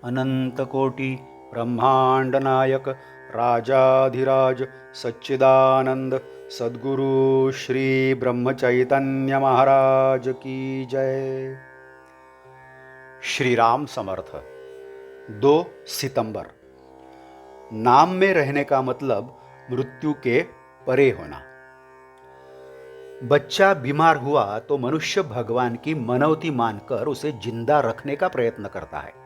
अनंतकोटि ब्रह्मांड नायक राजाधिराज सच्चिदानंद सद्गुरु श्री ब्रह्म चैतन्य महाराज की जय। श्री राम समर्थ। 2 सितंबर। नाम में रहने का मतलब मृत्यु के परे होना। बच्चा बीमार हुआ तो मनुष्य भगवान की मनौती मानकर उसे जिंदा रखने का प्रयत्न करता है।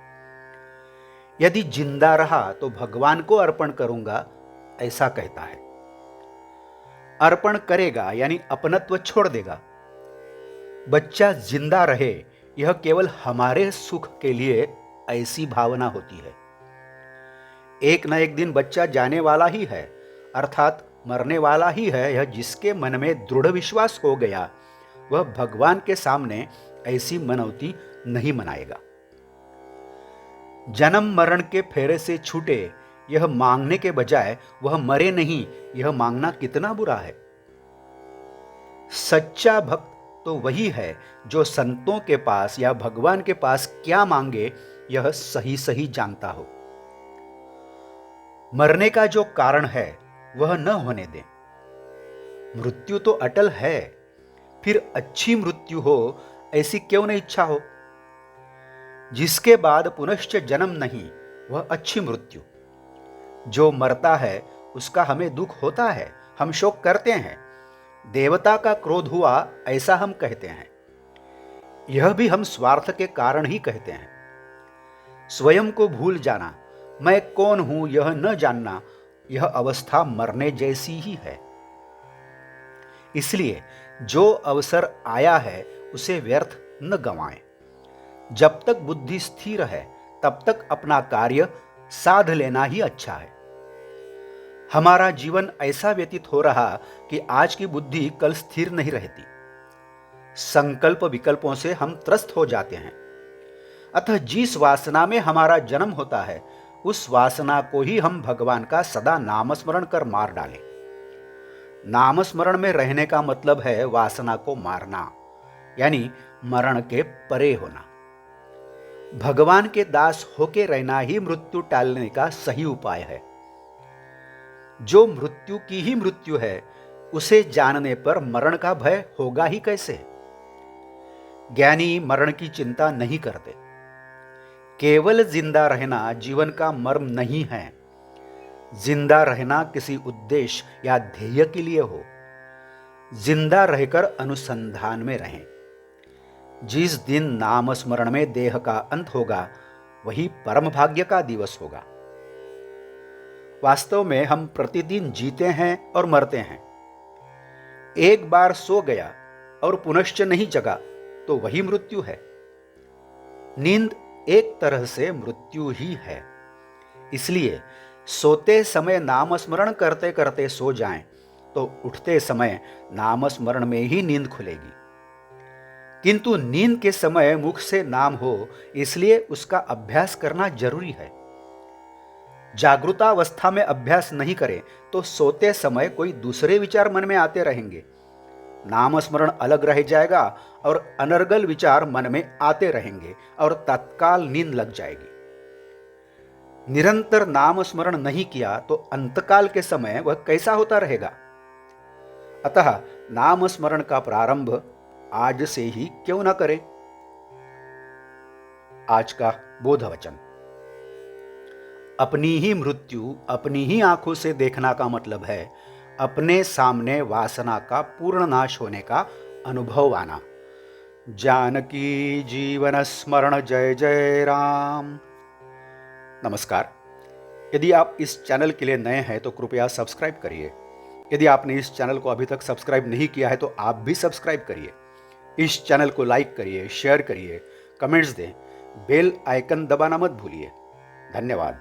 यदि जिंदा रहा तो भगवान को अर्पण करूंगा, ऐसा कहता है। अर्पण करेगा यानी अपनत्व छोड़ देगा। बच्चा जिंदा रहे, यह केवल हमारे सुख के लिए ऐसी भावना होती है। एक न एक दिन बच्चा जाने वाला ही है, अर्थात मरने वाला ही है। यह जिसके मन में दृढ़ विश्वास हो गया, वह भगवान के सामने ऐसी मनौती नहीं मनाएगा। जन्म मरण के फेरे से छूटे यह मांगने के बजाय वह मरे नहीं, यह मांगना कितना बुरा है। सच्चा भक्त तो वही है जो संतों के पास या भगवान के पास क्या मांगे यह सही सही जानता हो। मरने का जो कारण है वह न होने दें। मृत्यु तो अटल है, फिर अच्छी मृत्यु हो ऐसी क्यों नहीं इच्छा हो। जिसके बाद पुनश्च जन्म नहीं, वह अच्छी मृत्यु। जो मरता है उसका हमें दुख होता है, हम शोक करते हैं। देवता का क्रोध हुआ ऐसा हम कहते हैं। यह भी हम स्वार्थ के कारण ही कहते हैं। स्वयं को भूल जाना, मैं कौन हूं यह न जानना, यह अवस्था मरने जैसी ही है। इसलिए जो अवसर आया है उसे व्यर्थ न गंवाएं। जब तक बुद्धि स्थिर है तब तक अपना कार्य साध लेना ही अच्छा है। हमारा जीवन ऐसा व्यतीत हो रहा कि आज की बुद्धि कल स्थिर नहीं रहती। संकल्प विकल्पों से हम त्रस्त हो जाते हैं। अतः जिस वासना में हमारा जन्म होता है उस वासना को ही हम भगवान का सदा नामस्मरण कर मार डालें। नामस्मरण में रहने का मतलब है वासना को मारना, यानी मरण के परे होना। भगवान के दास होके रहना ही मृत्यु टालने का सही उपाय है। जो मृत्यु की ही मृत्यु है, उसे जानने पर मरण का भय होगा ही कैसे। ज्ञानी मरण की चिंता नहीं करते। केवल जिंदा रहना जीवन का मर्म नहीं है। जिंदा रहना किसी उद्देश्य या ध्येय के लिए हो। जिंदा रहकर अनुसंधान में रहें। जिस दिन नाम स्मरण में देह का अंत होगा वही परम भाग्य का दिवस होगा। वास्तव में हम प्रतिदिन जीते हैं और मरते हैं। एक बार सो गया और पुनश्च नहीं जगा तो वही मृत्यु है। नींद एक तरह से मृत्यु ही है। इसलिए सोते समय नाम स्मरण करते करते सो जाएं तो उठते समय नाम स्मरण में ही नींद खुलेगी। किंतु नींद के समय मुख से नाम हो, इसलिए उसका अभ्यास करना जरूरी है। जागृतावस्था में अभ्यास नहीं करें तो सोते समय कोई दूसरे विचार मन में आते रहेंगे। नाम स्मरण अलग रह जाएगा और अनर्गल विचार मन में आते रहेंगे और तत्काल नींद लग जाएगी। निरंतर नाम स्मरण नहीं किया तो अंतकाल के समय वह कैसा होता रहेगा। अतः नाम स्मरण का प्रारंभ आज से ही क्यों न करें। आज का बोध वचन। अपनी ही मृत्यु अपनी ही आंखों से देखना का मतलब है अपने सामने वासना का पूर्ण नाश होने का अनुभव आना। जानकी जीवन स्मरण जय जय राम। नमस्कार। यदि आप इस चैनल के लिए नए हैं तो कृपया सब्सक्राइब करिए। यदि आपने इस चैनल को अभी तक सब्सक्राइब नहीं किया है तो आप भी सब्सक्राइब करिए। इस चैनल को लाइक करिए, शेयर करिए, कमेंट्स दें, बेल आइकन दबाना मत भूलिए। धन्यवाद।